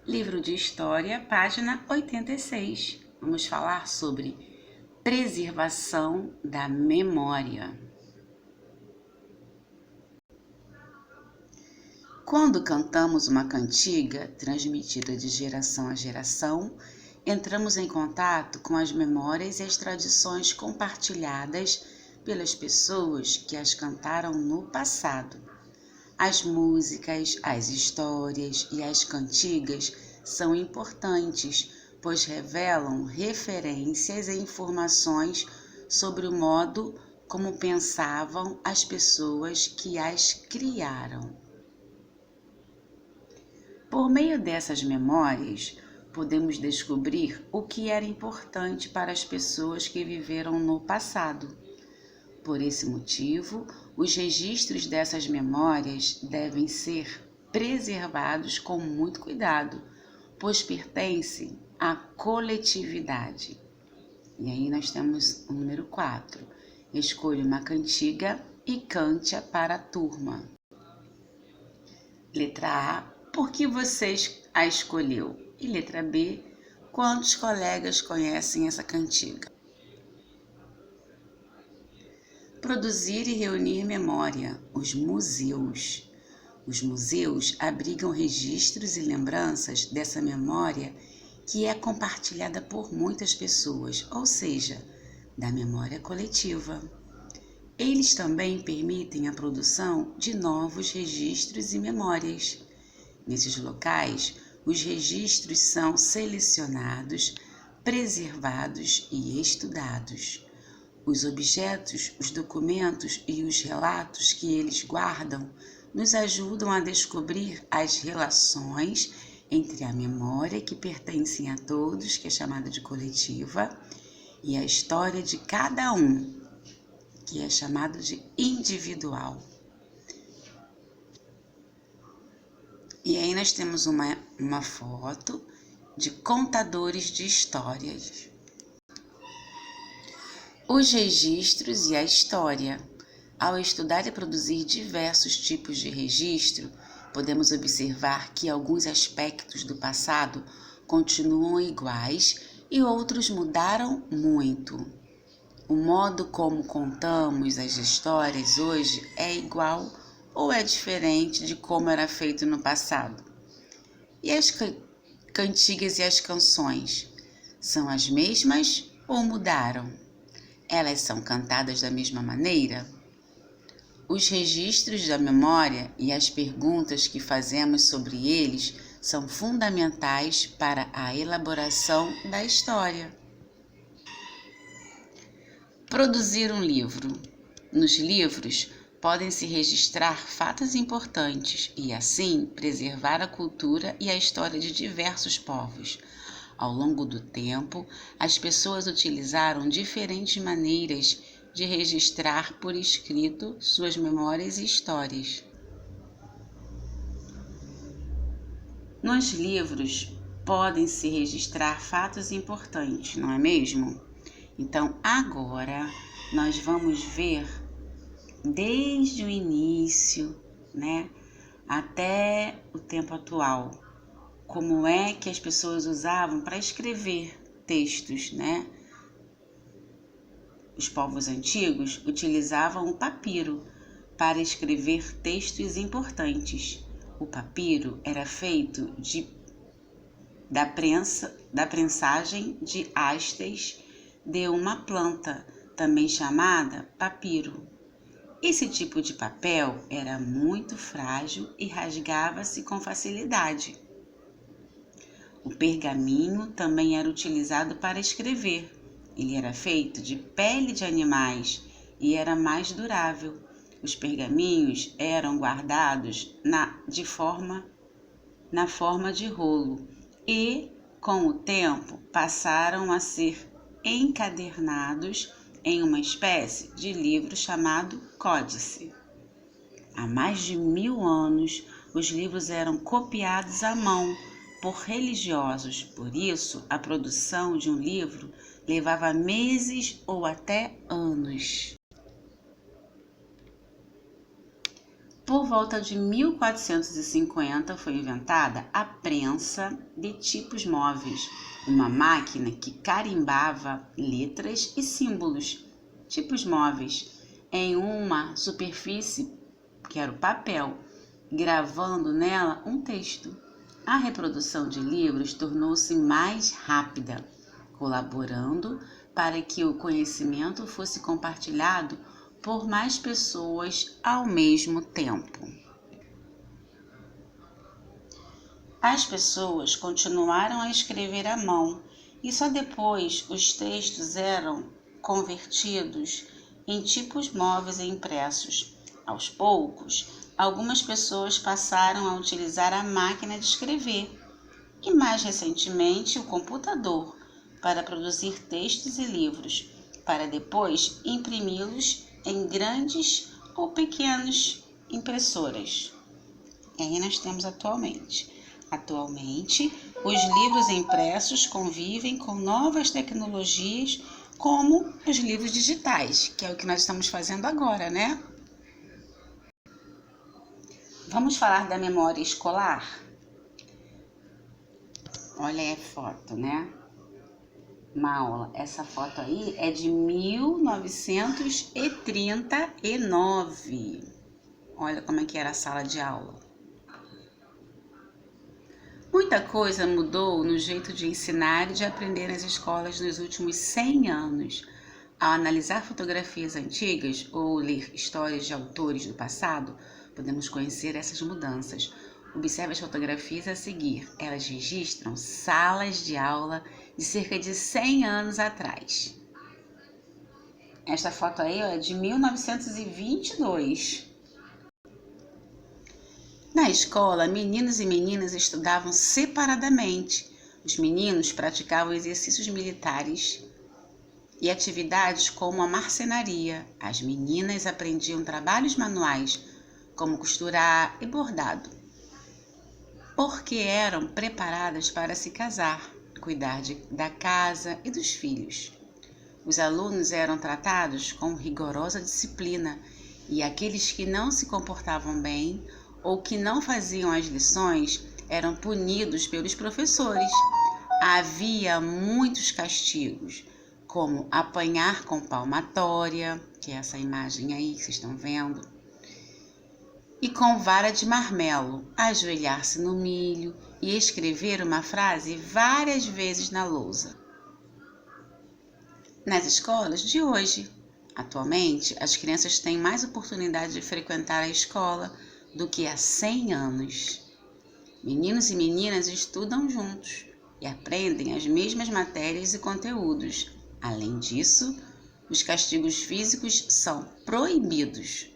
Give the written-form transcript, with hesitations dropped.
Livro de História, página 86. Vamos falar sobre preservação da memória. Quando cantamos uma cantiga transmitida de geração a geração, entramos em contato com as memórias e as tradições compartilhadas pelas pessoas que as cantaram no passado. As músicas, as histórias e as cantigas são importantes, pois revelam referências e informações sobre o modo como pensavam as pessoas que as criaram. Por meio dessas memórias, podemos descobrir o que era importante para as pessoas que viveram no passado. Por esse motivo, os registros dessas memórias devem ser preservados com muito cuidado, pois pertencem à coletividade. E aí nós temos o número 4. Escolha uma cantiga e cante-a para a turma. Letra A, por que você a escolheu? E letra B, quantos colegas conhecem essa cantiga? Produzir e reunir memória, os museus. Os museus abrigam registros e lembranças dessa memória que é compartilhada por muitas pessoas, ou seja, da memória coletiva. Eles também permitem a produção de novos registros e memórias. Nesses locais, os registros são selecionados, preservados e estudados. Os objetos, os documentos e os relatos que eles guardam nos ajudam a descobrir as relações entre a memória que pertencem a todos, que é chamada de coletiva, e a história de cada um, que é chamado de individual. E aí nós temos uma foto de contadores de histórias. Os registros e a história. Ao estudar e produzir diversos tipos de registro, podemos observar que alguns aspectos do passado continuam iguais e outros mudaram muito. O modo como contamos as histórias hoje é igual ou é diferente de como era feito no passado? E as cantigas e as canções são as mesmas ou mudaram? Elas são cantadas da mesma maneira? Os registros da memória e as perguntas que fazemos sobre eles são fundamentais para a elaboração da história. Produzir um livro. Nos livros, podem-se registrar fatos importantes e, assim, preservar a cultura e a história de diversos povos. Ao longo do tempo, as pessoas utilizaram diferentes maneiras de registrar por escrito suas memórias e histórias. Nos livros, podem-se registrar fatos importantes, não é mesmo? Então, agora, nós vamos ver desde o início, até o tempo atual, como é que as pessoas usavam para escrever textos, Os povos antigos utilizavam o papiro para escrever textos importantes. O papiro era feito da prensagem de hastes de uma planta, também chamada papiro. Esse tipo de papel era muito frágil e rasgava-se com facilidade. O pergaminho também era utilizado para escrever. Ele era feito de pele de animais e era mais durável. Os pergaminhos eram guardados na forma de rolo e, com o tempo, passaram a ser encadernados em uma espécie de livro chamado códice. Há mais de 1000 anos, os livros eram copiados à mão por religiosos. Por isso, a produção de um livro levava meses ou até anos. Por volta de 1450 foi inventada a prensa de tipos móveis, uma máquina que carimbava letras e símbolos, tipos móveis, em uma superfície que era o papel, gravando nela um texto. A reprodução de livros tornou-se mais rápida, colaborando para que o conhecimento fosse compartilhado por mais pessoas ao mesmo tempo. As pessoas continuaram a escrever à mão e só depois os textos eram convertidos em tipos móveis e impressos. Aos poucos, algumas pessoas passaram a utilizar a máquina de escrever e, mais recentemente, o computador para produzir textos e livros, para depois imprimi-los em grandes ou pequenas impressoras. E aí nós temos atualmente. Atualmente, os livros impressos convivem com novas tecnologias, como os livros digitais, que é o que nós estamos fazendo agora, né? Vamos falar da memória escolar? Olha a foto, né? Uma aula. Essa foto aí é de 1939. Olha como é que era a sala de aula. Muita coisa mudou no jeito de ensinar e de aprender nas escolas nos últimos 100 anos. Ao analisar fotografias antigas ou ler histórias de autores do passado, podemos conhecer essas mudanças. Observe as fotografias a seguir. Elas registram salas de aula de cerca de 100 anos atrás. Esta foto aí é de 1922. Na escola, meninos e meninas estudavam separadamente. Os meninos praticavam exercícios militares e atividades como a marcenaria. As meninas aprendiam trabalhos manuais, como costurar e bordado, porque eram preparadas para se casar, cuidar da casa e dos filhos. Os alunos eram tratados com rigorosa disciplina e aqueles que não se comportavam bem ou que não faziam as lições eram punidos pelos professores. Havia muitos castigos, como apanhar com palmatória, que é essa imagem aí que vocês estão vendo, e com vara de marmelo, ajoelhar-se no milho e escrever uma frase várias vezes na lousa. Nas escolas de hoje, atualmente, as crianças têm mais oportunidade de frequentar a escola do que há 100 anos. Meninos e meninas estudam juntos e aprendem as mesmas matérias e conteúdos. Além disso, os castigos físicos são proibidos.